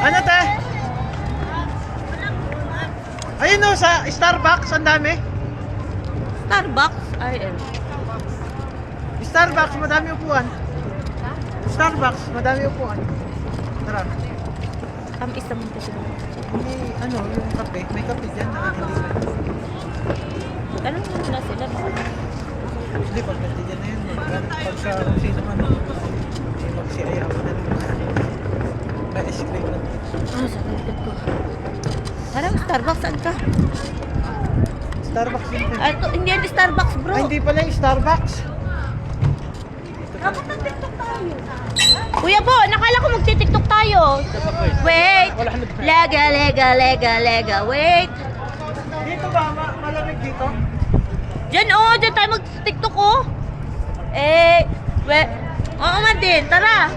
Ano te? Ayun o, sa Starbucks, ang dami. Starbucks? Ay, Starbucks, madami upuan. Starbucks, madami upuan. Tara. Tamis naman kasi. Hindi, ano, yung kape. May kape dyan na hindi. Tanong mo na sila. Hindi, pag nandiyan na yun. Pagka kung sino man, magsiayaw na lang. May ice cream lang. Ah, sa kapit ko. Parang Starbucks, saan ka? Starbucks yun. Ah, hindi yan Starbucks, bro. Ay, hindi pala yung Starbucks. Dapat nag-tiktok tayo. Kuya po, nakala ko magti-tiktok tayo. Wait. Lega. Wait. Dito ba? Malamig dito? Diyan tayo mag-tiktok oh. Wait. Oo man din, tara.